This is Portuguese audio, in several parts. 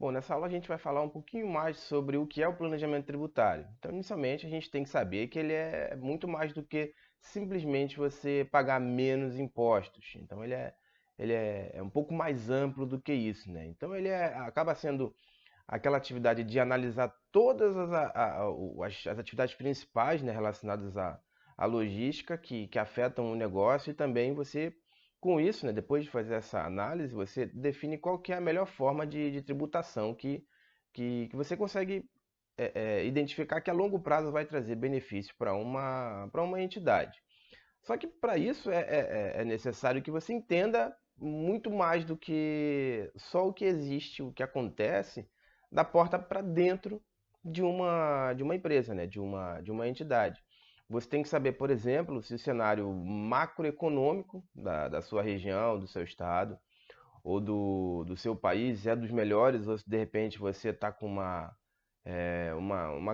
Bom, nessa aula a gente vai falar um pouquinho mais sobre o que é o planejamento tributário. Então, inicialmente, a gente tem que saber que ele é muito mais do que simplesmente você pagar menos impostos. Então, ele é um pouco mais amplo do que isso, né? Então, acaba sendo aquela atividade de analisar todas as atividades principais, né, relacionadas à logística que afetam o negócio e também você, com isso, né, depois de fazer essa análise, você define qual que é a melhor forma de tributação que você consegue identificar que a longo prazo vai trazer benefício para uma entidade. Só que para isso é necessário que você entenda muito mais do que só o que existe, o que acontece da porta para dentro de uma empresa, né? de uma entidade. Você tem que saber, por exemplo, se o cenário macroeconômico da sua região, do seu estado ou do seu país é dos melhores, ou se de repente você está com uma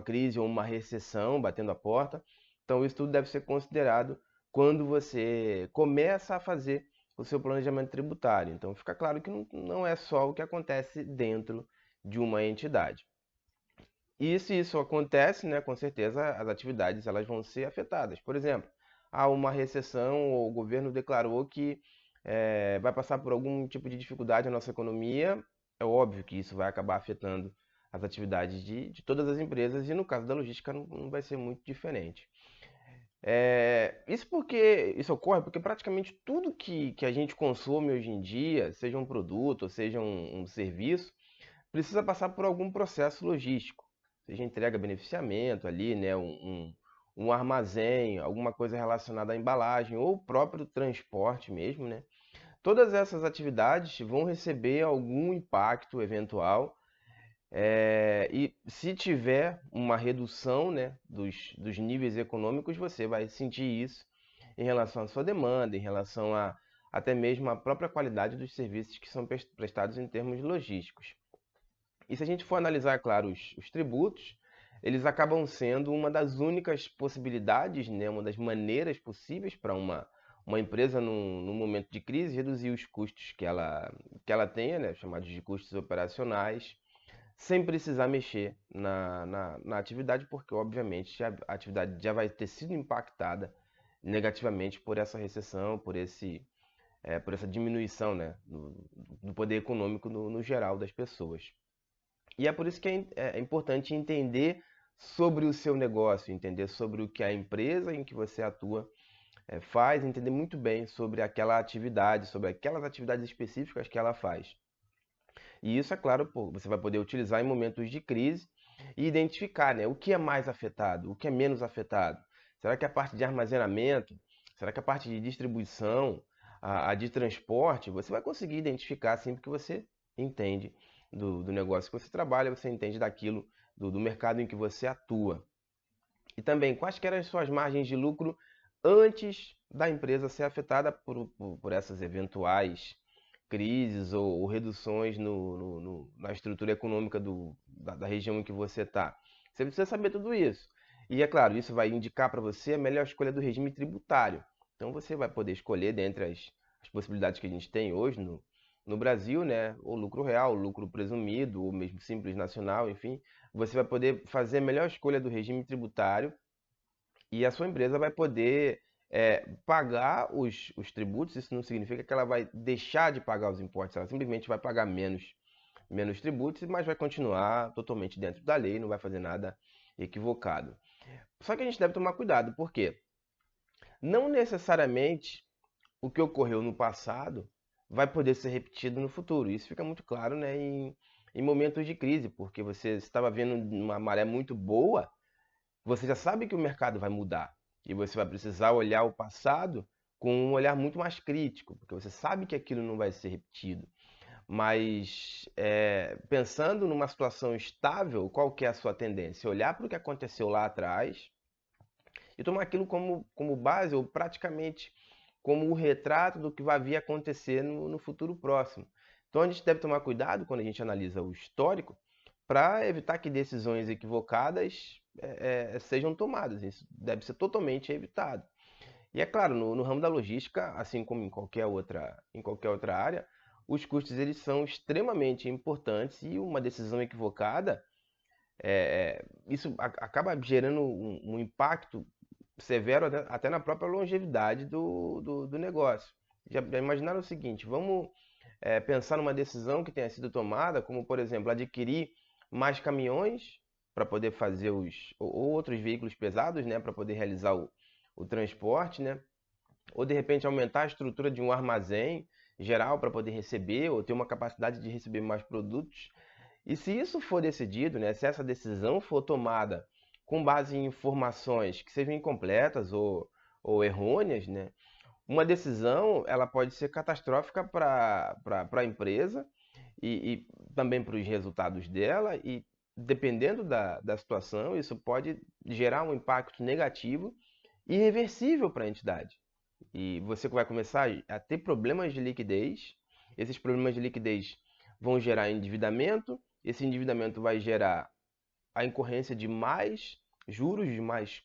crise ou uma recessão batendo a porta. Então, isso tudo deve ser considerado quando você começa a fazer o seu planejamento tributário. Então, fica claro que não é só o que acontece dentro de uma entidade. E se isso acontece, né, com certeza as atividades elas vão ser afetadas. Por exemplo, há uma recessão ou o governo declarou que vai passar por algum tipo de dificuldade na nossa economia, é óbvio que isso vai acabar afetando as atividades de todas as empresas e no caso da logística não vai ser muito diferente. Isso ocorre porque praticamente tudo que a gente consome hoje em dia, seja um produto ou seja um serviço, precisa passar por algum processo logístico, seja entrega, beneficiamento ali, né, um armazém, alguma coisa relacionada à embalagem ou o próprio transporte mesmo, né? Todas essas atividades vão receber algum impacto eventual, e se tiver uma redução, né, dos níveis econômicos, você vai sentir isso em relação à sua demanda, em relação a até mesmo à própria qualidade dos serviços que são prestados em termos logísticos. E se a gente for analisar, claro, os tributos, eles acabam sendo uma das únicas possibilidades, né, uma das maneiras possíveis para uma empresa, num momento de crise, reduzir os custos que ela tenha, né, chamados de custos operacionais, sem precisar mexer na atividade, porque, obviamente, a atividade já vai ter sido impactada negativamente por essa recessão, por essa diminuição, né, do poder econômico no geral das pessoas. E é por isso que é importante entender sobre o seu negócio, entender sobre o que a empresa em que você atua faz, entender muito bem sobre aquela atividade, sobre aquelas atividades específicas que ela faz. E isso, é claro, pô, você vai poder utilizar em momentos de crise e identificar, né, o que é mais afetado, o que é menos afetado. Será que a parte de armazenamento? Será que a parte de distribuição, a de transporte? Você vai conseguir identificar sempre que você entende do negócio que você trabalha, você entende daquilo, do mercado em que você atua. E também, quais que eram as suas margens de lucro antes da empresa ser afetada por essas eventuais crises ou reduções na estrutura econômica da região em que você está. Você precisa saber tudo isso. E é claro, isso vai indicar para você a melhor escolha do regime tributário. Então você vai poder escolher dentre as possibilidades que a gente tem hoje no Brasil, né? O lucro real, o lucro presumido, ou mesmo simples nacional, enfim. Você vai poder fazer a melhor escolha do regime tributário e a sua empresa vai poder pagar os tributos. Isso não significa que ela vai deixar de pagar os impostos, ela simplesmente vai pagar menos tributos, mas vai continuar totalmente dentro da lei, não vai fazer nada equivocado. Só que a gente deve tomar cuidado, porque não necessariamente o que ocorreu no passado vai poder ser repetido no futuro. Isso fica muito claro, né, em momentos de crise, porque você estava vendo uma maré muito boa, você já sabe que o mercado vai mudar e você vai precisar olhar o passado com um olhar muito mais crítico, porque você sabe que aquilo não vai ser repetido. Mas pensando numa situação estável, qual que é a sua tendência? Olhar para o que aconteceu lá atrás e tomar aquilo como base ou praticamente como o retrato do que vai vir a acontecer no futuro próximo. Então a gente deve tomar cuidado quando a gente analisa o histórico para evitar que decisões equivocadas sejam tomadas. Isso deve ser totalmente evitado. E é claro, no ramo da logística, assim como em qualquer outra área, os custos eles são extremamente importantes e uma decisão equivocada, isso acaba gerando um impacto severo até na própria longevidade do negócio. Já imaginaram o seguinte, vamos pensar numa decisão que tenha sido tomada, como por exemplo, adquirir mais caminhões para poder fazer ou outros veículos pesados, né, para poder realizar o transporte, né? Ou de repente aumentar a estrutura de um armazém geral para poder receber ou ter uma capacidade de receber mais produtos. E se isso for decidido, né, se essa decisão for tomada com base em informações que sejam incompletas ou errôneas, né, uma decisão ela pode ser catastrófica para a empresa e também para os resultados dela e dependendo da situação, isso pode gerar um impacto negativo e irreversível para a entidade. E você vai começar a ter problemas de liquidez. Esses problemas de liquidez vão gerar endividamento. Esse endividamento vai gerar a incorrência de mais juros, de mais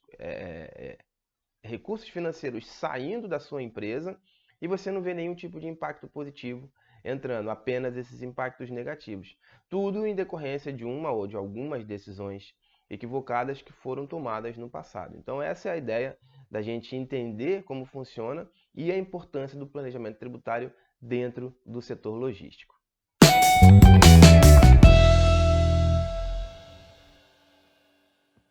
recursos financeiros saindo da sua empresa e você não vê nenhum tipo de impacto positivo entrando, apenas esses impactos negativos. Tudo em decorrência de uma ou de algumas decisões equivocadas que foram tomadas no passado. Então, essa é a ideia da gente entender como funciona e a importância do planejamento tributário dentro do setor logístico.